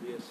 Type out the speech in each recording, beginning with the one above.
BSc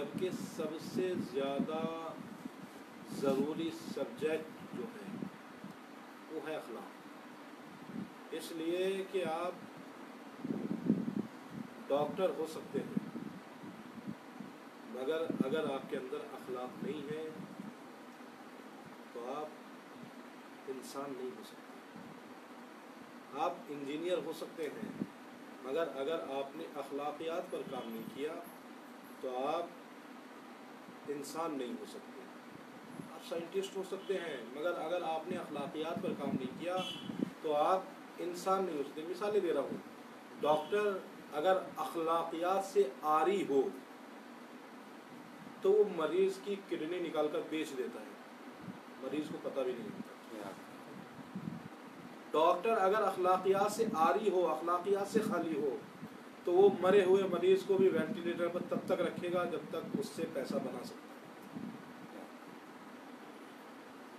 جبکہ سب سے زیادہ ضروری سبجیکٹ جو ہے وہ ہے اخلاق. اس لیے کہ آپ ڈاکٹر ہو سکتے ہیں مگر اگر آپ کے اندر اخلاق نہیں ہے تو آپ انسان نہیں ہو سکتے. آپ انجینئر ہو سکتے ہیں مگر اگر آپ نے اخلاقیات پر کام نہیں کیا تو آپ انسان نہیں ہو سکتے. آپ سائنٹسٹ ہو سکتے ہیں مگر اگر آپ نے اخلاقیات پر کام نہیں کیا تو آپ انسان نہیں ہو سکتے. مثالیں دے رہا ہوں. ڈاکٹر اگر اخلاقیات سے عاری ہو تو وہ مریض کی کڈنی نکال کر بیچ دیتا ہے, مریض کو پتہ بھی نہیں ہوتا. ڈاکٹر اگر اخلاقیات سے عاری ہو, اخلاقیات سے خالی ہو, تو وہ مرے ہوئے مریض کو بھی وینٹیلیٹر پر تب تک رکھے گا جب تک اس سے پیسہ بنا سکتا ہے.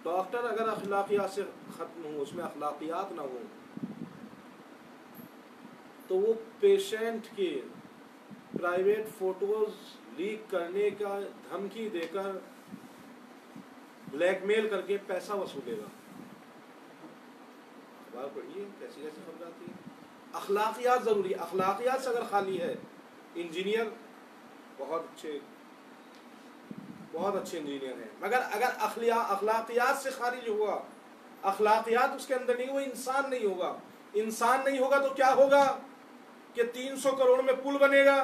ڈاکٹر اگر اخلاقیات سے ختم ہو, اس میں اخلاقیات نہ ہو, تو وہ پیشنٹ کے پرائیویٹ فوٹوز لیک کرنے کا دھمکی دے کر بلیک میل کر کے پیسہ وصولے گا. اخبار پڑھیے کیسی کیسی خبر آتی ہے. اخلاقیات ضروری. اخلاقیات سے اگر خالی ہے, انجینئر بہت اچھے انجینئر ہیں مگر اگر اخلاقیات سے خارج ہوا, اخلاقیات اس کے اندر نہیں, وہ انسان نہیں ہوگا. انسان نہیں ہوگا تو کیا ہوگا کہ 300 کروڑ میں پل بنے گا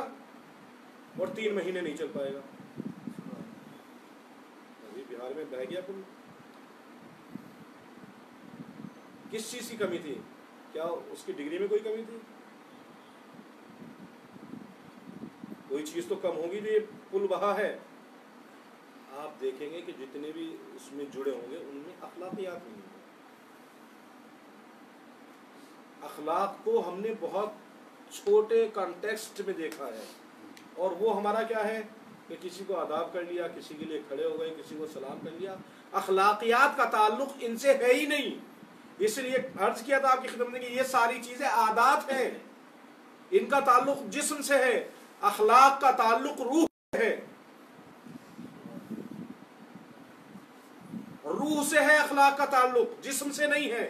اور 3 مہینے نہیں چل پائے گا. ابھی بہار میں بہ گیا پل. کس چیز کی کمی تھی؟ کیا اس کی ڈگری میں کوئی کمی تھی؟ کوئی چیز تو کم ہوگی جو یہ پل بہا ہے. آپ دیکھیں گے کہ جتنے بھی اس میں جڑے ہوں گے ان میں اخلاقیات نہیں ہوں گے. اخلاق کو ہم نے بہت چھوٹے کانٹیکسٹ میں دیکھا ہے اور وہ ہمارا کیا ہے کہ کسی کو آداب کر لیا, کسی کے لیے کھڑے ہو گئے, کسی کو سلام کر لیا. اخلاقیات کا تعلق ان سے ہے ہی نہیں. اس لیے عرض کیا تھا آپ کی خدمت میں کہ یہ ساری چیزیں عادات ہیں, ان کا تعلق جسم سے ہے. اخلاق کا تعلق روح سے ہے, روح سے ہے. اخلاق کا تعلق جسم سے نہیں ہے.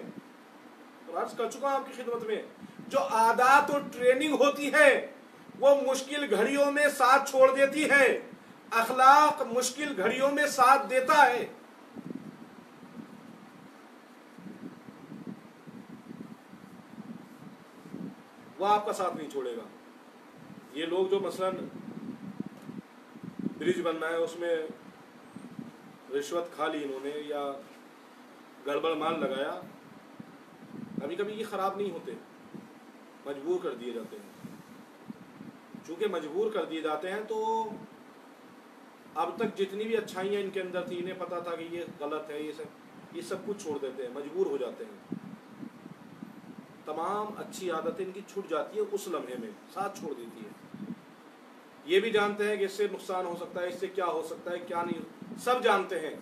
اور عرض کر چکا ہوں آپ کی خدمت میں, جو عادات اور ٹریننگ ہوتی ہے وہ مشکل گھڑیوں میں ساتھ چھوڑ دیتی ہے. اخلاق مشکل گھڑیوں میں ساتھ دیتا ہے. وہ آپ کا ساتھ نہیں چھوڑے گا. یہ لوگ جو مثلا برج بننا ہے اس میں رشوت کھا لی انہوں نے یا گڑبڑ مال لگایا, کبھی کبھی یہ خراب نہیں ہوتے, مجبور کر دیے جاتے ہیں. چونکہ مجبور کر دیے جاتے ہیں تو اب تک جتنی بھی اچھائیاں ان کے اندر تھی, انہیں پتا تھا کہ یہ غلط ہے, یہ سب کچھ چھوڑ دیتے ہیں, مجبور ہو جاتے ہیں. تمام اچھی عادتیں ان کی چھوٹ جاتی ہے اس لمحے میں, ساتھ چھوڑ دیتی ہے. یہ بھی جانتے ہیں کہ اس سے نقصان ہو سکتا ہے, اس سے کیا ہو سکتا ہے کیا نہیں, سب جانتے ہیں.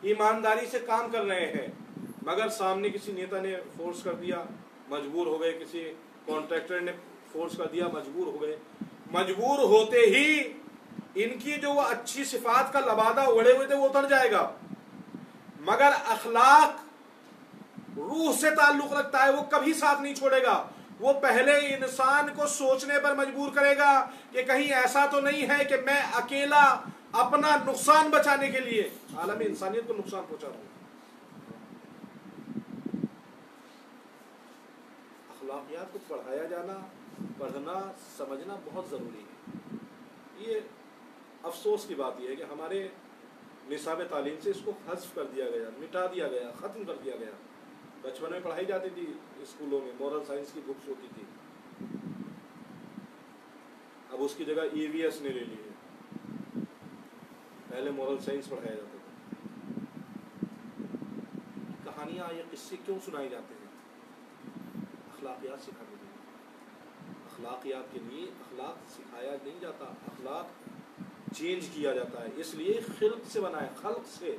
ایمانداری سے کام کر رہے ہیں مگر سامنے کسی نیتا نے فورس کر دیا, مجبور ہو گئے. کسی کانٹریکٹر نے فورس کر دیا, مجبور ہو گئے. مجبور ہوتے ہی ان کی جو وہ اچھی صفات کا لبادہ اڑے ہوئے تھے وہ اتر جائے گا. مگر اخلاق روح سے تعلق رکھتا ہے, وہ کبھی ساتھ نہیں چھوڑے گا. وہ پہلے انسان کو سوچنے پر مجبور کرے گا کہ کہیں ایسا تو نہیں ہے کہ میں اکیلا اپنا نقصان بچانے کے لیے عالم انسانیت کو نقصان پہنچا رہا ہوں. اخلاقیات کو پڑھایا جانا, پڑھنا, سمجھنا بہت ضروری ہے. یہ افسوس کی بات یہ ہے کہ ہمارے نصاب تعلیم سے اس کو حذف کر دیا گیا, مٹا دیا گیا, ختم کر دیا گیا. بچپن میں پڑھائی جاتی تھی اسکولوں میں, مورل سائنس کی بکس ہوتی تھی. اب اس کی جگہ EVS نے لے لی ہے. پہلے مورل سائنس پڑھایا جاتا تھا. کہانیاں یا قصے کیوں سنائے جاتے ہیں؟ اخلاقیات سکھانے کے لیے. اخلاقیات کے لیے اخلاق سکھایا نہیں جاتا, اخلاق چینج کیا جاتا ہے. اس لیے خلق سے بنا ہے, خلق سے,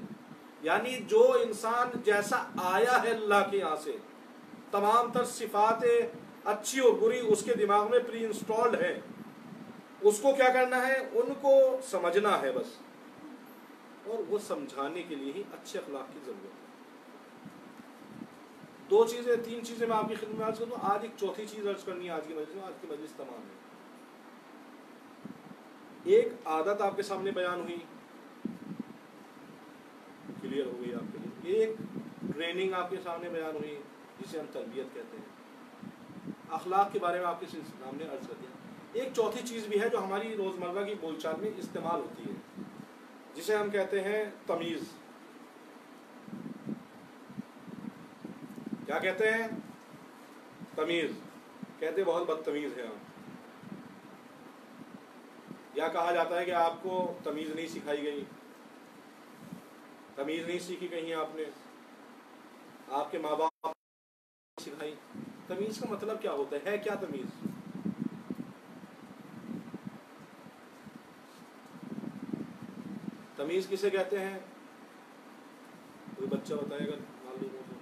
یعنی جو انسان جیسا آیا ہے اللہ کے یہاں سے, تمام تر صفات اچھی اور بری اس کے دماغ میں پری انسٹالڈ ہے. اس کو کیا کرنا ہے؟ ان کو سمجھنا ہے بس، اور وہ سمجھانے کے لیے ہی اچھے اخلاق کی ضرورت ہے۔ تین چیزیں میں آپ کی خدمت میں عرض کروں، آج ایک چوتھی چیز عرض کرنی ہے آج کی مجلس میں۔ آج کی مجلس تمام ہے، ایک عادت آپ کے سامنے بیان ہوئی، کلیئر ہو گئی آپ کے لیے، ایک ٹریننگ آپ کے سامنے بیان ہوئی جسے ہم تربیت کہتے ہیں، اخلاق کے بارے میں آپ کے سامنے عرض کر دیا۔ ایک چوتھی چیز بھی ہے جو ہماری روزمرہ کی بول چال میں استعمال ہوتی ہے، جسے ہم کہتے ہیں تمیز۔ کیا کہتے ہیں؟ تمیز۔ کہتے بہت بدتمیز ہیں آپ، یا کہا جاتا ہے کہ آپ کو تمیز نہیں سکھائی گئی، تمیز نہیں سیکھی کہیں آپ نے، آپ کے ماں باپ سکھائی۔ تمیز کا مطلب کیا ہوتا ہے کیا تمیز؟ تمیز کسے کہتے ہیں؟ کوئی بچہ بتائے گا معلوم ہو تو۔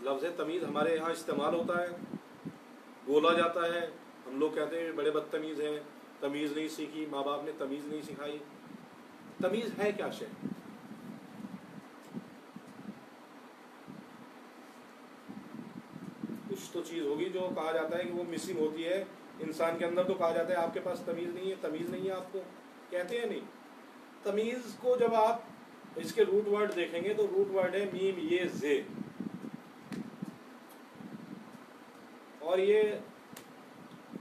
لفظ تمیز ہمارے یہاں استعمال ہوتا ہے، بولا جاتا ہے، ہم لوگ کہتے ہیں بڑے بدتمیز ہیں، تمیز نہیں سیکھی، ماں باپ نے تمیز نہیں سکھائی۔ تمیز ہے کیا شے؟ کچھ تو چیز ہوگی جو کہا جاتا ہے کہ وہ مسنگ ہوتی ہے انسان کے اندر، تو کہا جاتا ہے آپ کے پاس تمیز نہیں ہے، تمیز نہیں ہے آپ کو، کہتے ہیں نہیں۔ تمیز کو جب آپ اس کے روٹ ورڈ دیکھیں گے تو روٹ ورڈ ہے میم یہ زے، اور یہ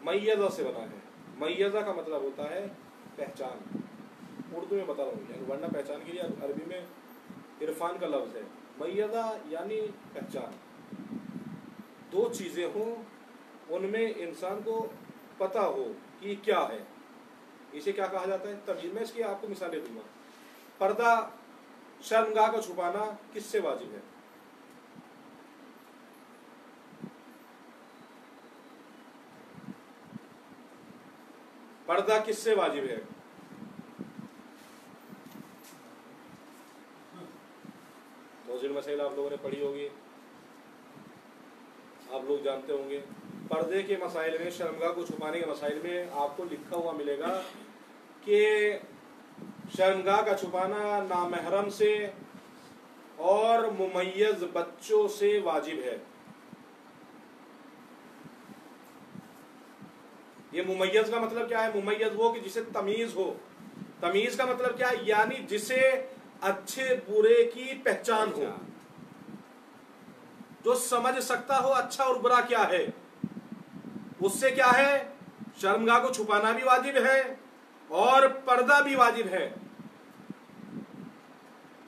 میزہ سے بنا ہے۔ میزہ کا مطلب ہوتا ہے پہچان، اردو میں بتا رہا ہوں، ورنہ پہچان کے لیے عربی میں عرفان کا لفظ ہے۔ میزہ یعنی پہچان، دو چیزیں ہوں ان میں انسان کو پتہ ہو کہ کیا ہے، اسے کیا کہا جاتا ہے؟ تمیز۔ میں اس کی آپ کو مثالیں دوں گا۔ پردہ، شرمگاہ کا چھپانا کس سے واجب ہے؟ پردہ کس سے واجب ہے؟ توضیح مسائل آپ لوگوں نے پڑھی ہوگی، آپ لوگ جانتے ہوں گے۔ پردے کے مسائل میں، شرمگاہ کو چھپانے کے مسائل میں آپ کو لکھا ہوا ملے گا کہ شرمگاہ کا چھپانا نامحرم سے اور ممیز بچوں سے واجب ہے۔ یہ ممیز کا مطلب کیا ہے؟ ممیز وہ کہ جسے تمیز ہو۔ تمیز کا مطلب کیا ہے؟ یعنی جسے اچھے برے کی پہچان ہو، جو سمجھ سکتا ہو اچھا اور برا کیا ہے۔ اس سے کیا ہے؟ شرمگاہ کو چھپانا بھی واجب ہے اور پردہ بھی واجب ہے۔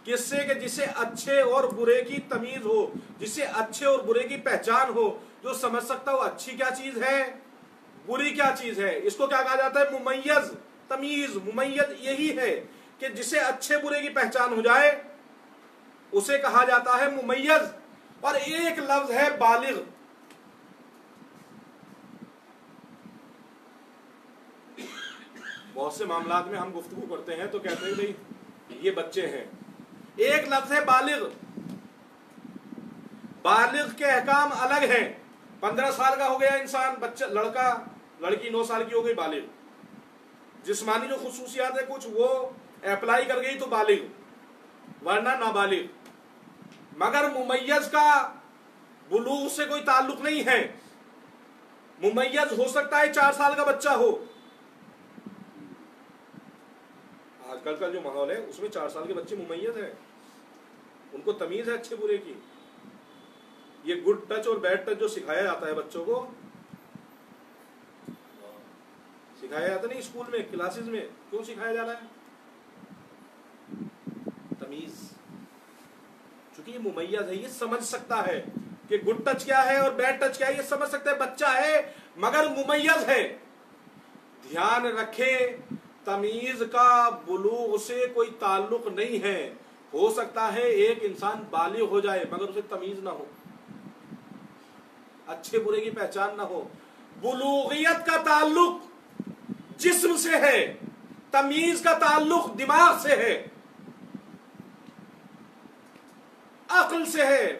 کس سے؟ کہ جسے اچھے اور برے کی تمیز ہو، جسے اچھے اور برے کی پہچان ہو، جو سمجھ سکتا ہو اچھی کیا چیز ہے، بری کیا چیز ہے۔ اس کو کیا کہا جاتا ہے؟ ممیز۔ تمیز، ممیز یہی ہے کہ جسے اچھے برے کی پہچان ہو جائے اسے کہا جاتا ہے ممیز۔ اور ایک لفظ ہے بالغ۔ بہت سے معاملات میں ہم گفتگو کرتے ہیں تو کہتے ہیں بھئی یہ بچے ہیں، ایک لفظ ہے بالغ۔ بالغ کے احکام الگ ہیں۔ 15 سال کا ہو گیا انسان، بچہ، لڑکا، لڑکی 9 سال کی ہو گئی، بالغ۔ جسمانی جو خصوصیات ہے کچھ وہ اپلائی کر گئی تو بالغ، ورنہ نابالغ۔ مگر ممیز کا بلوغ سے کوئی تعلق نہیں ہے۔ ممیز ہو سکتا ہے 4 سال کا بچہ ہو۔ آج کل کا جو ماحول ہے اس میں 4 سال کے بچے ممیز ہیں، ان کو تمیز ہے اچھے برے کی۔ یہ گڈ ٹچ اور بیڈ ٹچ جو سکھایا جاتا ہے بچوں کو، سکھایا جاتا نہیں اسکول میں، کلاسز میں، کیوں سکھایا جا رہا ہے؟ تمیز۔ چونکہ یہ ممیز ہے، یہ سمجھ سکتا ہے کہ گڈ ٹچ کیا ہے اور بیڈ ٹچ کیا ہے، یہ سمجھ سکتا ہے، بچہ ہے مگر ممیز ہے۔ دھیان رکھے، تمیز کا بلوغ سے کوئی تعلق نہیں ہے۔ ہو سکتا ہے ایک انسان بالغ ہو جائے مگر اسے تمیز نہ ہو، اچھے برے کی پہچان نہ ہو۔ بلوغیت کا تعلق جسم سے ہے، تمیز کا تعلق دماغ سے ہے، عقل سے ہے،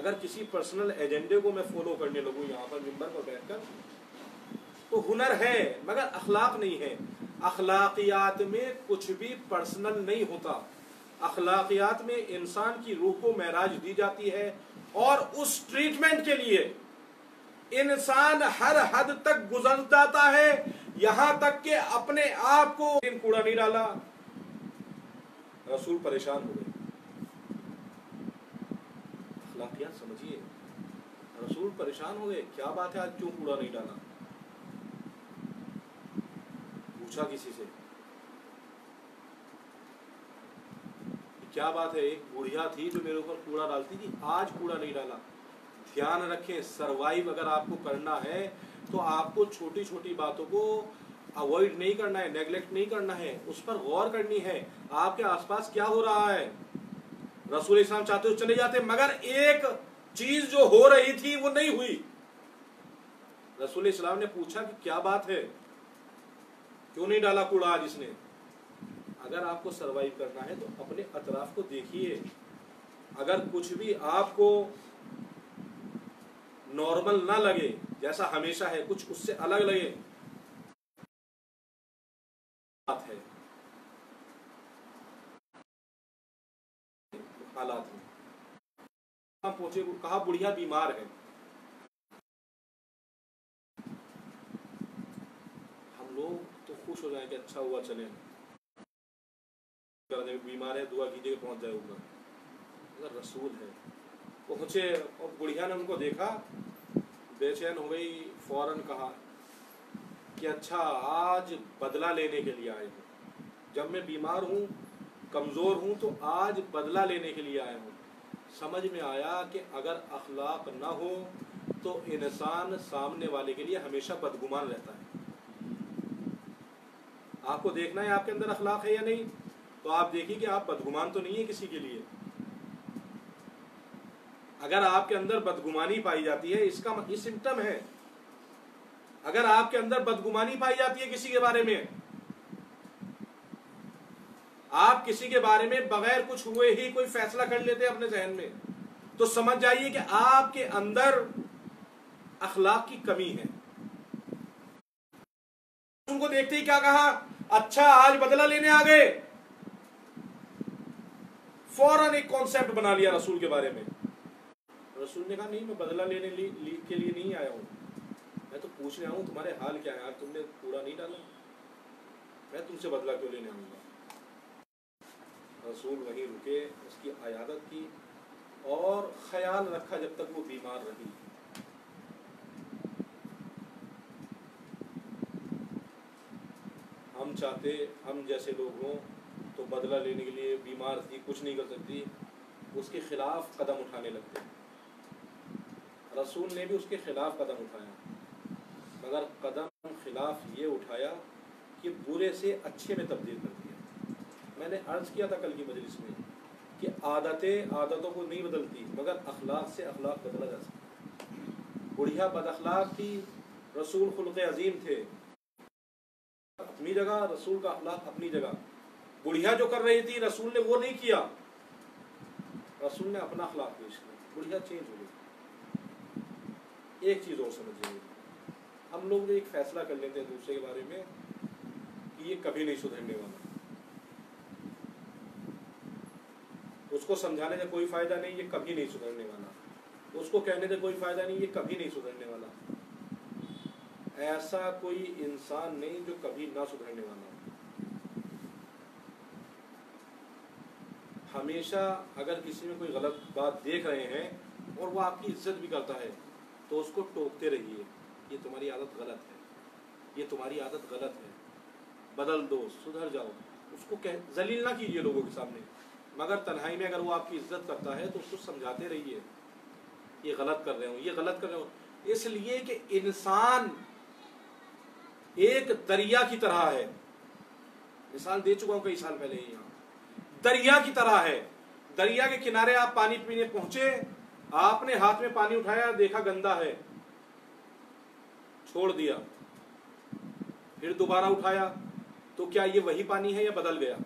اگر کسی پرسنل ایجنڈے کو میں فالو کرنے لگوں یہاں پر منبر پر بیٹھ کر تو ہنر ہے مگر اخلاق نہیں ہے. اخلاقیات میں کچھ بھی پرسنل نہیں ہوتا. اخلاقیات میں انسان کی روح کو معراج دی جاتی ہے اور اس ٹریٹمنٹ کے لیے انسان ہر حد تک گزر جاتا ہے یہاں تک کہ اپنے آپ کو کوڑا نہیں ڈالا. رسول پریشان ہو گئے. اخلاقیات سمجھیے. رسول پریشان ہو گئے کیا بات ہے آج کیوں کوڑا نہیں ڈالا. پوچھا کسی سے کیا بات ہے. ایک بڑھیا تھی جو میرے اوپر کوڑا ڈالتی تھی آج کوڑا نہیں ڈالا. دھیان رکھیں سروائیو اگر آپ کو کرنا ہے تو آپ کو چھوٹی چھوٹی باتوں کو اوائڈ نہیں کرنا ہے, نیگلیکٹ نہیں کرنا ہے, اس پر غور کرنی ہے. آپ کے آس پاس کیا ہو رہا ہے. رسول اسلام چاہتے ہو چلے جاتے مگر ایک چیز جو ہو رہی تھی وہ نہیں ہوئی. رسول اسلام نے پوچھا کہ کیا بات ہے کیوں نہیں ڈالا کوڑا آج اس نے. اگر آپ کو سروائیو کرنا ہے تو اپنے اطراف کو دیکھیے. اگر کچھ بھی آپ کو نارمل نہ لگے جیسا ہمیشہ ہے کچھ اس سے الگ لگے بات ہے حالات میں پہنچے کہا بڑھیا بیمار ہے. ہم لوگ تو خوش ہو جائیں کہ اچھا ہوا چلے بیمار ہے دعا کیجیے کہ پہنچ جائے ہوگا. اگر رسول ہے پہنچے اور بڑھیا نے ان کو دیکھا بے چین ہو گئی. فوراً کہا کہ اچھا آج بدلہ لینے کے لیے آئے ہوں. جب میں بیمار ہوں کمزور ہوں تو آج بدلہ لینے کے لیے آئے ہوں. سمجھ میں آیا کہ اگر اخلاق نہ ہو تو انسان سامنے والے کے لیے ہمیشہ بدگمان رہتا ہے. آپ کو دیکھنا ہے آپ کے اندر اخلاق ہے یا نہیں تو آپ دیکھیے کہ آپ بدگمان تو نہیں ہے کسی کے لیے. اگر آپ کے اندر بدگمانی پائی جاتی ہے اس کا یہ سمٹم ہے. اگر آپ کے اندر بدگمانی پائی جاتی ہے کسی کے بارے میں آپ کسی کے بارے میں بغیر کچھ ہوئے ہی کوئی فیصلہ کر لیتے اپنے ذہن میں تو سمجھ جائیے کہ آپ کے اندر اخلاق کی کمی ہے. ان کو دیکھتے ہی کیا کہا اچھا آج بدلہ لینے آ گئے. فوراً ایک کانسیپٹ بنا لیا رسول کے بارے میں. رسول نے کہا نہیں میں بدلہ لینے کے لیے نہیں آیا ہوں. میں تو پوچھنے آیا ہوں تمہارے حال کیا ہے. تم نے کوڑا نہیں ڈالا میں تم سے بدلہ کیوں لینے آؤں گا. رسول وہیں رکے اس کی عیادت کی اور خیال رکھا جب تک وہ بیمار رہی. ہم چاہتے ہم جیسے لوگ ہوں تو بدلہ لینے کے لیے بیمار تھی کچھ نہیں کر سکتی اس کے خلاف قدم اٹھانے لگتے. رسول نے بھی اس کے خلاف قدم اٹھایا مگر قدم خلاف یہ اٹھایا کہ برے سے اچھے میں تبدیل کر دیا. میں نے عرض کیا تھا کل کی مجلس میں کہ عادتوں کو نہیں بدلتی مگر اخلاق سے اخلاق بدلا جا سکتا. بڑھیا بد اخلاق تھی رسول خلق عظیم تھے اپنی جگہ رسول کا اخلاق اپنی جگہ. بڑھیا جو کر رہی تھی رسول نے وہ نہیں کیا. رسول نے اپنا اخلاق پیش کیا. بڑھیا چینج ہو گئی. ایک چیز اور سمجھیے ہم لوگ ایک فیصلہ کر لیتے ہیں دوسرے کے بارے میں کہ یہ کبھی نہیں سدھرنے والا. اس کو سمجھانے کا کوئی فائدہ نہیں یہ کبھی نہیں سدھرنے والا. اس کو کہنے کا کوئی فائدہ نہیں یہ کبھی نہیں سدھرنے والا. ایسا کوئی انسان نہیں جو کبھی نہ سدھرنے والا. ہمیشہ اگر کسی میں کوئی غلط بات دیکھ رہے ہیں اور وہ آپ کی عزت بھی کرتا ہے تو اس کو ٹوکتے رہیے یہ تمہاری عادت غلط ہے یہ تمہاری عادت غلط ہے بدل دو سدھر جاؤ. اس کو ذلیل نہ کیجیے لوگوں کے سامنے مگر تنہائی میں اگر وہ آپ کی عزت کرتا ہے تو اس کو سمجھاتے رہیے یہ غلط کر رہے ہوں یہ غلط کر رہے ہوں. اس لیے کہ انسان ایک دریا کی طرح ہے. مثال دے چکا ہوں کئی سال پہلے یہاں. دریا کی طرح ہے. دریا کے کنارے آپ پانی پینے پہنچے آپ نے ہاتھ میں پانی اٹھایا دیکھا گندا ہے چھوڑ دیا. پھر دوبارہ اٹھایا تو کیا یہ وہی پانی ہے یا بدل گیا.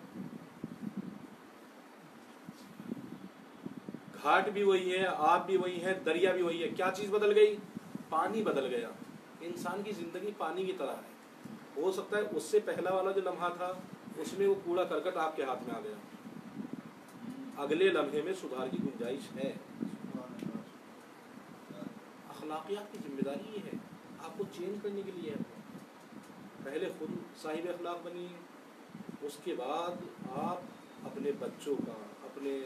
گھاٹ بھی وہی ہے، آپ بھی وہی ہے، دریا بھی وہی ہے. کیا چیز بدل گئی؟ پانی بدل گیا. انسان کی زندگی پانی کی طرح ہے. ہو سکتا ہے اس سے پہلا والا جو لمحہ تھا اس میں وہ کوڑا کرکٹ آپ کے ہاتھ میں آ گیا، اگلے لمحے میں سدھار کی گنجائش ہے. اخلاقیات کی ذمہ داری یہ ہے، آپ کو چینج کرنے کے لیے ہے. پہلے خود صاحب اخلاق بنیے، اس کے بعد آپ اپنے بچوں کا، اپنے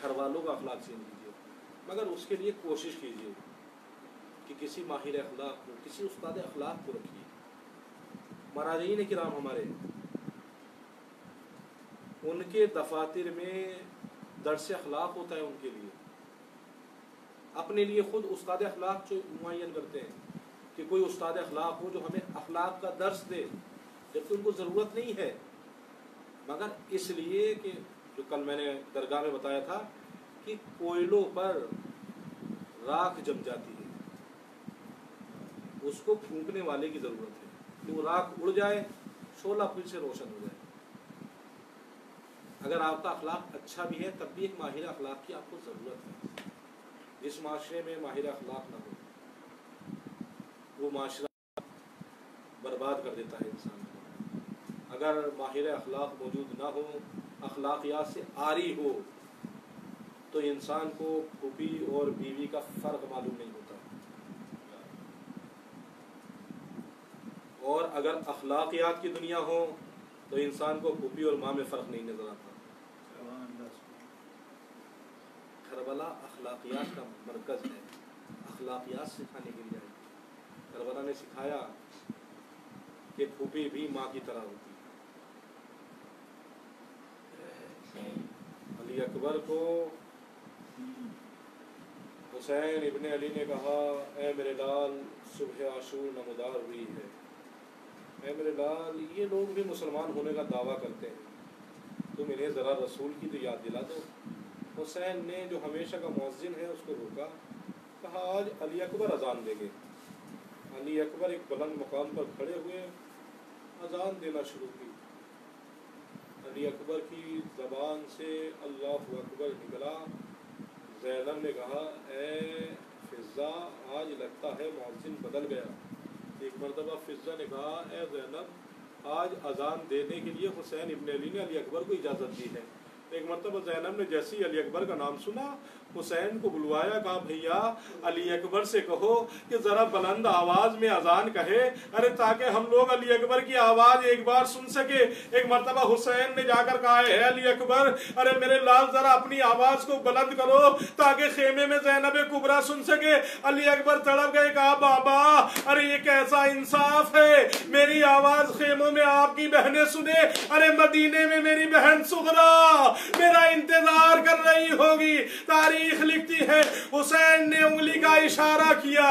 گھر والوں کا اخلاق چینج کیجیے. مگر اس کے لیے کوشش کیجیے کہ کسی ماہر اخلاق کو، کسی استاد اخلاق کو رکھیے. مراجعین کرام ہمارے، ان کے دفاتر میں درس اخلاق ہوتا ہے. ان کے لیے اپنے لیے خود استاد اخلاق جو معین کرتے ہیں کہ کوئی استاد اخلاق ہو جو ہمیں اخلاق کا درس دے، جبکہ ان کو ضرورت نہیں ہے، مگر اس لیے کہ جو کل میں نے درگاہ میں بتایا تھا کہ کوئلوں پر راکھ جم جاتی ہے، اس کو پھونکنے والے کی ضرورت ہے کہ وہ راکھ اڑ جائے، شعلہ پھر سے روشن ہو جائے. اگر آپ کا اخلاق اچھا بھی ہے تب بھی ایک ماہر اخلاق کی آپ کو ضرورت ہے. جس معاشرے میں ماہر اخلاق نہ ہو وہ معاشرہ برباد کر دیتا ہے انسان کو. اگر ماہر اخلاق موجود نہ ہو، اخلاقیات سے عاری ہو، تو انسان کو پھوپھی اور بیوی کا فرق معلوم نہیں ہوتا. اور اگر اخلاقیات کی دنیا ہو تو انسان کو پھوپھی اور ماں میں فرق نہیں نظر آتا. کربلا اخلاقیات کا مرکز ہے، اخلاقیات سکھانے کے لیے. کربلا نے سکھایا کہ پھوپھی بھی ماں کی طرح ہوتی ہے. علی اکبر کو حسین ابن علی نے کہا، اے میرے لال صبح عاشور نمودار ہوئی ہے. اے میرے لال، یہ لوگ بھی مسلمان ہونے کا دعویٰ کرتے ہیں، تم انہیں ذرا رسول کی تو یاد دلا دو. حسین نے جو ہمیشہ کا مؤذن ہے اس کو روکا، کہا آج علی اکبر اذان دیں گے. علی اکبر ایک بلند مقام پر کھڑے ہوئے، اذان دینا شروع کی. علی اکبر کی زبان سے اللہ اکبر نکلا. زینب نے کہا، اے فضہ، آج لگتا ہے مؤذن بدل گیا. ایک مرتبہ فضہ نے کہا، اے زینب، آج اذان دینے کے لیے حسین ابن علی نے علی اکبر کو اجازت دی ہے. ایک مرتبہ زینب نے جیسے ہی علی اکبر کا نام سنا، حسین کو بلوایا، کہا بھیا علی اکبر سے کہو کہ ذرا بلند آواز میں اذان کہے، ارے تاکہ ہم لوگ علی اکبر کی آواز ایک بار سن سکے. ایک مرتبہ حسین نے جا کر کہا، ہے علی اکبر، ارے میرے لال ذرا اپنی آواز کو بلند کرو تاکہ خیمے میں زینب کبریٰ سن سکے. علی اکبر تڑپ گئے، کہا بابا ارے یہ کیسا انصاف ہے، میری آواز خیموں میں آپ کی بہنیں سنے، ارے مدینے میں میری بہن صغریٰ میرا انتظار کر رہی ہوگی. تاریخ لکھتی ہے حسین نے انگلی کا اشارہ کیا،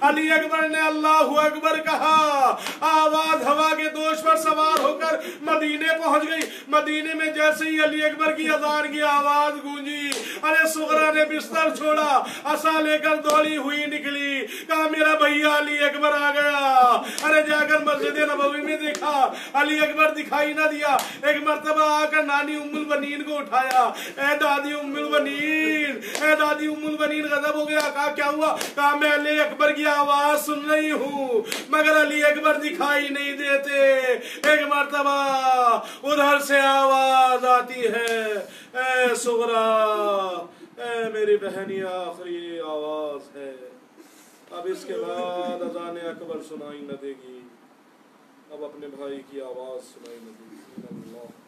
علی اکبر نے اللہ اکبر کہا، آواز ہوا کے دوش پر سوار ہو کر مدینے پہنچ گئی. مدینے میں جیسے ہی علی اکبر کی اذان کی آواز گونجی، ارے صغریٰ نے بستر چھوڑا، عصا لے کر دوڑی ہوئی نکلی، کہا میرا بھیا علی اکبر آ گیا. ارے جا کر مسجد نبوی میں دیکھا، علی اکبر دکھائی نہ دیا. ایک مرتبہ آ کر نانی ام البنین کو اٹھایا، اے دادی ام البنین، اے دادی ام البنین. غضب ہو گیا، کہا کیا ہوا؟ کہا میں علی اکبر کی آواز سن رہی ہوں مگر علی اکبر دکھائی نہیں دیتے. ایک مرتبہ ادھر سے آواز آتی ہے، اے صغریٰ، اے میری بہن، یہ آخری آواز ہے، اب اس کے بعد اذان اکبر سنائی نہ دے گی، اب اپنے بھائی کی آواز سنائی نہ دے گی. اللہ